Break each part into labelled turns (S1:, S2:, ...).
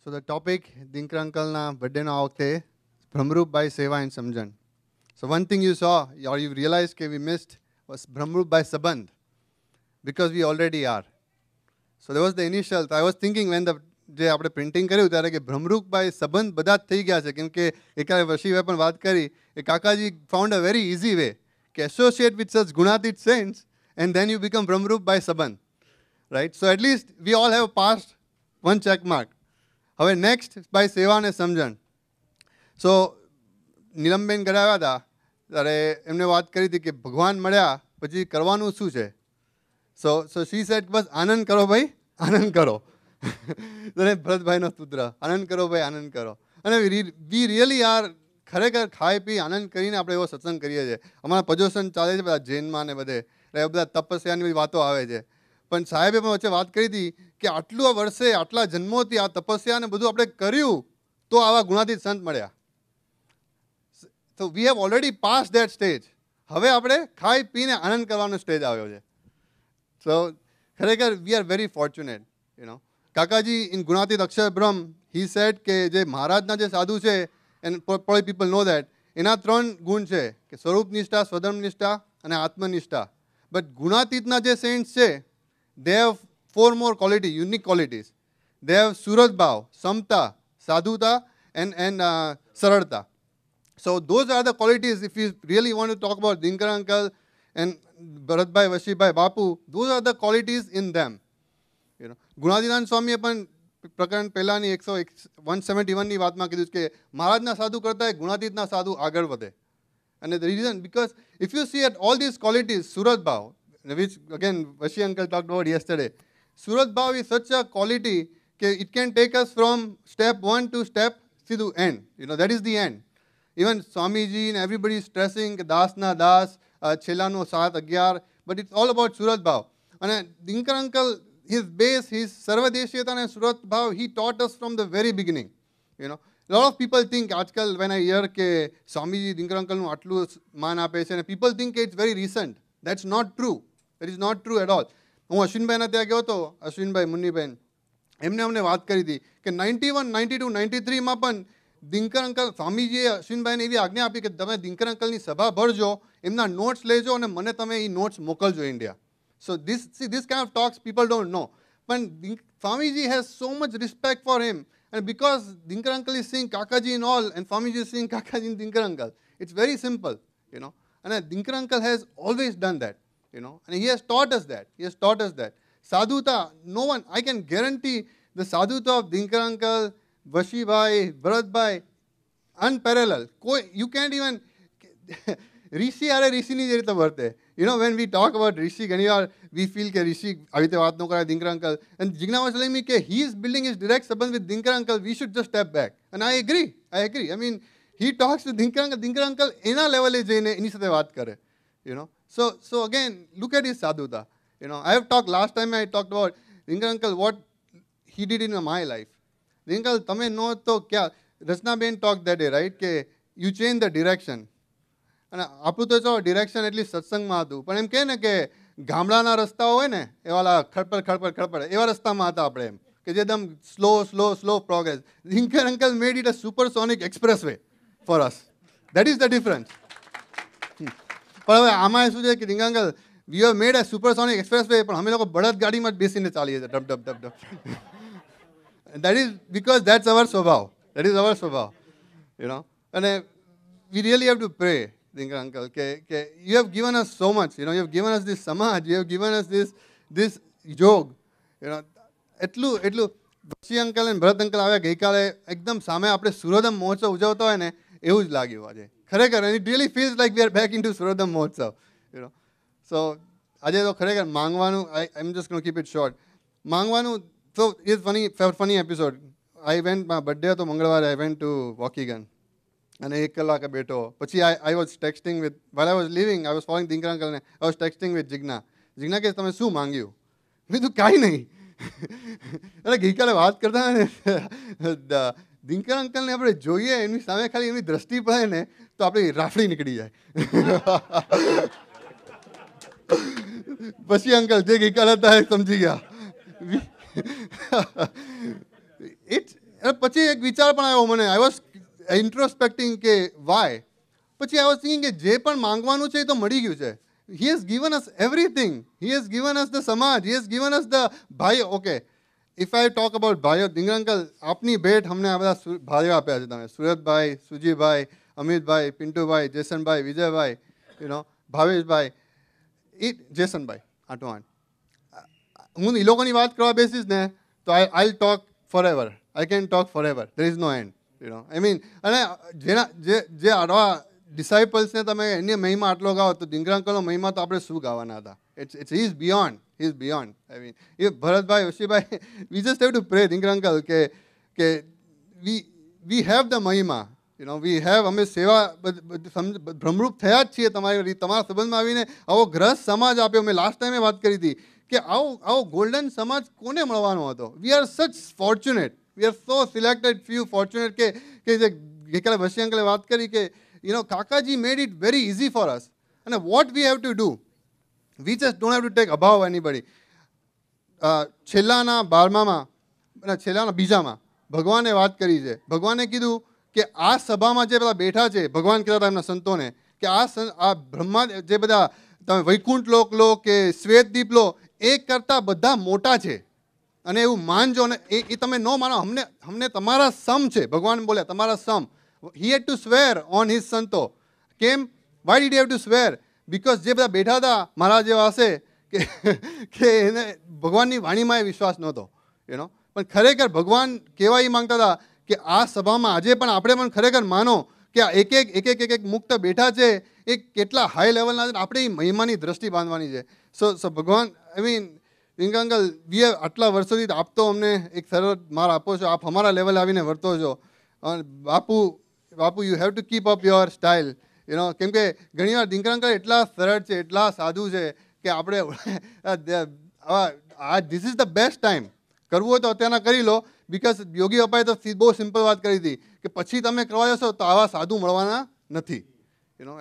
S1: So the topic, Dinkar Uncle na birthday na aukte, Brahmarup by Seva and Samjan. So one thing you saw, or you realized that we missed, was Brahmarup by Sabandh, because we already are. So that was the initial. I was thinking when the જે આપણે printing કર્યું ત્યારે કે ભ્રમરૂપભાઈ સંબંધ બધા જ થઈ ગયા છે કેમ કે એકાએ વશીભાઈ પણ વાત કરી એ Kakaji found a very easy way કે associate with such Gunatit sense and then you become ભ્રમરૂપ બાય સંબંધ right so at least we all have passed one check mark હવે નેક્સ્ટ બાય સેવા અને સમજણ સો નીલમબેન કરાવ્યા હતા ત્યારે એમને વાત કરી હતી કે ભગવાન મળ્યા પછી કરવાનું શું છે સો શી સેડ બસ આનંદ કરો ભાઈ આનંદ કરો ભરતભાઈનો સૂત્ર આનંદ કરો ભાઈ આનંદ કરો અને વી રિયલી આર ખરેખર ખાઈ પી આનંદ કરીને આપણે એવો સત્સંગ કરીએ છીએ અમારા પજોશન ચાલે છે બધા જૈનમાં ને બધે એટલે બધા તપસ્યાની બધી વાતો આવે છે પણ સાહેબે પણ વચ્ચે વાત કરી હતી કે આટલું વર્ષે આટલા જન્મોથી આ તપસ્યા ને બધું આપણે કર્યું તો આવા ગુણાતીત સંત મળ્યા તો we have already pass that stage હવે આપણે ખાઈ પીને આનંદ કરવાનો સ્ટેજ આવ્યો છે સો ખરેખર we are very fortunate you know Kakaji in Gunatit Akshar Brahma he said કે જે મહારાજના જે સાધુ છે and probably people know that એના 3 ગુણ છે કે સ્વરૂપ નિષ્ઠા સ્વધર્મ નિષ્ઠા અને આત્મનિષ્ઠા બટ ગુણાતીતના જે સેન્ટ્સ છે they have 4 more quality unique qualities they have સુરત ભાવ સમતા સાધુતા એન્ડ સરળતા so those are the qualities if you really want to talk about Dinkar uncle and Bharatbhai Vashibhai Bapu those are the qualities in them you know ગુણાતીતાન સ્વામીએ પણ પ્રકરણ પહેલાંની 171ની વાતમાં કીધું કે મહારાજના સાધુ કરતાં ગુણાતીતના સાધુ આગળ વધે અને the reason because if you see at all this qualities સુરત ભાવ which again Vashi uncle talked about yesterday સુરત ભાવ ઇઝ સચ અ ક્વોલિટી કે it can take us from step 1 to step સીધું and you know that is the and even Swamiji ને everybody stressing કે દાસના દાસ છેલ્લાનો 7-11 બટ ઇટ્સ ઓલ અબાઉટ સુરત ભાવ અને Dinkar uncle his base, his Sarvadeshiyata and Surat Bhav, he taught us from the very beginning. You know, a lot of people think, આજકાલ when I hear કે સ્વામીજી દિનકર અંકલનું આટલું માન આપે છે અને people think it's very recent. That's not true. That is not true at all. હું અશ્વિનભાઈના ત્યાં ગયો હતો, અશ્વિનભાઈ મુન્નીબેન એમને અમને વાત કરી હતી કે 91, 92, 93માં પણ દિનકર અંકલ સ્વામીજીએ અશ્વિનભાઈને એવી આજ્ઞા આપી કે તમે દિનકર અંકલની સભા ભરજો એમના નોટ્સ લેજો અને મને તમે એ નોટ્સ મોકલજો India So this kind of talks people don't know. But Swamiji has so much respect for him. And because Dinkar Uncle is seeing Kakaji in all, and Swamiji is seeing Kakaji in Dinkar Uncle, it's very simple, you know. And Dinkar Uncle has always done that, you know. And he has taught us that. He has taught us that. Sadhuta, no one, I can guarantee the sadhuta of Dinkar Uncle, Vashibhai, Bharatbhai, unparalleled. You can't even... Rishi અરે ઋષિની જે રીતે વર્તે you know when we talk about Rishi ઘણી વાર વી feel કે ઋષિ આવી રીતે વાત ન કરે Dinkar uncle and Jigna was telling me કે he is building his direct સંબંધ with Dinkar uncle we should just step back and I agree I mean he talks to Dinkar uncle એના લેવલે જઈને એની સાથે વાત કરે you know so again look at his સાધુતા you know I have talk last time I talk about Dinkar uncle what he did in my life દિનકર તમે નો તો ક્યાં રચનાબેન ટોક દેટ ડે રાઈટ કે યુ ચેન્જ ધ ડિરેક્શન અને આપણું તો ચલો direction એટલી સત્સંગમાં હતું પણ એમ કહે ને કે ગામડાના રસ્તાઓ હોય ને એવા ખડપડ એવા રસ્તામાં હતા આપણે એમ કે જે એકદમ slow progress Dinkar uncle made it a supersonic expressway for us that is the difference પણ હવે આમાં શું છે કે Dinkar uncle we have made a supersonic expressway પણ અમે લોકો બળદ ગાડીમાં જ બેસીને ચાલીએ છીએ ડબ that is because that's our સ્વભાવ યુ નો અને we really have to pray Dinkar Uncle કે you have given us so much, you know, you have given us this samaj, you have given us this yog, you know, એટલું Vashi uncle અને ભરત uncle આવ્યા ગઈકાલે એકદમ સામે આપણે સુરદમ મહોત્સવ ઉજવતા હોય ને એવું જ લાગ્યું આજે ખરેખર and it really feels like we are back into સુરદમ મહોત્સવ you know so આજે તો ખરેખર માંગવાનું I'm just going to keep it short માંગવાનું so it's funny episode I went my birthday હતો મંગળવારે I went to Waukegan અને 1 કલાક બેઠો પછી I was texting with while I was leaving I was following Dinkar Uncle ને I was texting with Jigna કે તમે શું માંગ્યું મેં કીધું કાંઈ નહીં એટલે ગઈકાલે વાત કરતા ને દિનકર અંકલને આપણે જોઈએ એની સામે ખાલી એમની દ્રષ્ટિ પડે ને તો આપણી રાફડી નીકળી જાય પછી અંકલ જે ગઈકાલે હતા સમજી ગયા પછી એક વિચાર પણ આવ્યો મને. આઈ વોઝ ઇન્ટ્રોસ્પેક્ટિંગ કે વાય. પછી આઈ વોઝ થિંકિંગ કે જે પણ માંગવાનું છે એ તો મળી ગયું છે. He has given us everything. He has given us the સમાજ. He has given us the ભાઈઓ. Okay, if I talk about ભાઈઓ, ધિંગર અંકલ, આપની ભેટ અમને આ બધા ભાઈઓ આપ્યા છે. તમે સુરતભાઈ, સુજીભાઈ, અમિતભાઈ, પિન્ટુભાઈ, જેસનભાઈ, વિજયભાઈ, ભાવેશભાઈ, જેસનભાઈ, આટો. હું એ લોકોની વાત કરવા બેસીશ ને તો I talk forever. I can talk forever. There is no end. I mean, અને જે આવા ડિસાઇપલ્સને તમે એની મહિમા આટલો ગાઓ, તો ધિંગર અંકલનો મહિમા તો આપણે શું ગાવાના હતા. It's he is beyond. He is beyond. I mean, એ Bharatbhai, Oshibhai, we just have to pray Dinkar uncle કે વી હેવ ધ મહિમા. We have. અમે સેવા ભ્રમરૂપ થયા જ છીએ તમારા સંબંધમાં આવીને. આવો ગ્રસ્ત સમાજ આપ્યો. મેં લાસ્ટ ટાઈમે વાત કરી હતી કે આવો ગોલ્ડન સમાજ કોને મળવાનો હતો. We are such fortunate. We are so selected few fortunate કે જે ગઈકાલે વશી અંકલે વાત કરી કે Kakaji made it very easy for us. અને what we have to do, we just don't have to take about anybody. છેલ્લાના 12માં અને છેલ્લાના બીજામાં ભગવાને વાત કરી છે. ભગવાને કીધું કે આ સભામાં જે બધા બેઠા છે, ભગવાન કહેતા હતા એમના સંતોને કે આ બ્રહ્મા જે બધા તમે વૈકુંઠ લોક લો કે શ્વેતદીપ લો, એ કરતાં બધા મોટા છે. અને એવું માનજો. અને એ તમે ન માનો. અમને તમારા સમ છે. ભગવાન બોલ્યા તમારા સમ. હી હેડ ટુ સ્વેર ઓન હિઝ સંતો. કેમ? Why did have to square? Because જે બધા બેઠા હતા મારા જેવા હશે કે એને ભગવાનની વાણીમાં એ વિશ્વાસ નહોતો. પણ ખરેખર ભગવાન કહેવા એ માંગતા હતા કે આ સભામાં આજે પણ આપણે પણ ખરેખર માનો કે આ એક મુક્ત બેઠા છે, એ કેટલા હાઈ લેવલના છે. આપણે એ મહિમાની દ્રષ્ટિ બાંધવાની છે. સો ભગવાન, આઈ મીન, ધિંગર અંકલ, વી આટલા વર્ષોથી આપ તો અમને એક સરળ માર આપો છો. આપ અમારા લેવલે આવીને વર્તો છો. બાપુ, you have to keep up your style. કેમ કે ઘણીવાર ધિંગર અંકલ એટલા સરળ છે, એટલા સાધુ છે કે આપણે this is the best time. કરવું હોય તો અત્યારના કરી લો. બિકોઝ યોગી બાપાએ તો બહુ સિમ્પલ વાત કરી હતી કે પછી તમે કરવા જશો તો આવા સાધુ મળવાના નથી.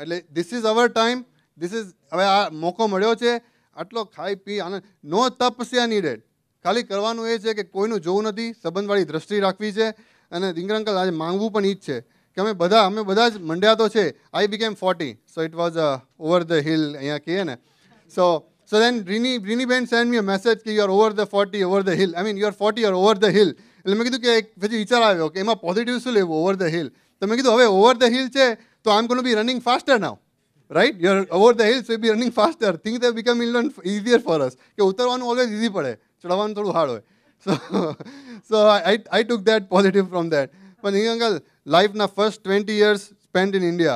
S1: એટલે this is our time. This is, હવે આ મોકો મળ્યો છે. આટલો ખાઈ પી અને નો તપસ્યા નીડેડ. ખાલી કરવાનું એ છે કે કોઈનું જોવું નથી, સંબંધવાળી દ્રષ્ટિ રાખવી છે. અને ધિંગર અંકલ, આજે માંગવું પણ એ જ છે કે અમે બધા જ મંડ્યા તો છે. I became 40, so it was over the hill અહીંયા કહીએ ને. So then Rini Ben sent me a message કે you are over the 40, over the hill. I mean, you are 40 or over the hill. એટલે મેં કીધું કે પછી વિચાર આવ્યો કે એમાં પોઝિટિવ શું લેવું, ઓવર ધ હિલ. તો મેં કીધું હવે ઓવર ધ હિલ છે તો I am going to be running faster now. Right? You are over the hill, so you be running faster. Things have become easier for us. કે ઉતરવાનું always easy પડે, ચડવાનું થોડું હાર્ડ હોય. So I took that positive from that. પણ Dinkar uncle, લાઈફના first 20 years spent in India.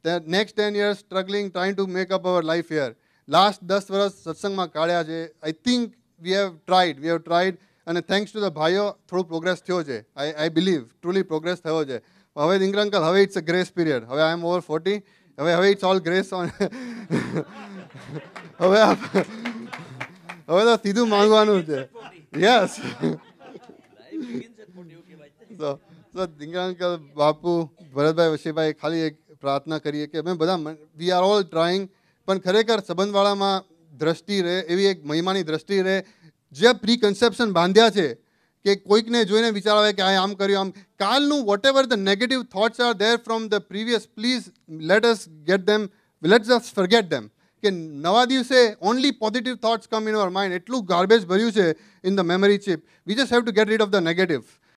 S1: The next 10 years struggling, trying to make up our life here. Last 10 વર્ષ સત્સંગમાં કાઢ્યા છે. I think we have tried. અને thanks to the ભાઈઓ થોડું progress થયો છે. આઈ બિલીવ ટ્રુલી પ્રોગ્રેસ થયો છે. હવે ધિંગર અંકલ, હવે ઇટ્સ અ ગ્રેસ પીરિયડ. હવે આઈ એમ ઓવર 40. હવે ઇટ્સ ઓલ ગ્રેસ ઓન. હવે તો સીધું માંગવાનું છે. યસ. સો ધિંગર અંકલ, બાપુ, ભરતભાઈ, વશીભાઈ, ખાલી એક પ્રાર્થના કરીએ કે અમે બધા વી આર ઓલ ટ્રાઈંગ. પણ ખરેખર સંબંધવાળામાં દ્રષ્ટિ રહે, એવી એક મહિમાની દ્રષ્ટિ રહે. જે પ્રીકન્સેપ્શન બાંધ્યા છે કે કોઈકને જોઈને વિચાર આવે કે આમ કર્યું, આમ કાલનું whatever the negative thoughts are there from the previous, please let us get them, let's us forget them. કે નવા દિવસે only positive thoughts come in our mind. એટલું ગાર્બેજ ભર્યું છે in the memory chip. We just have to get rid of the negative.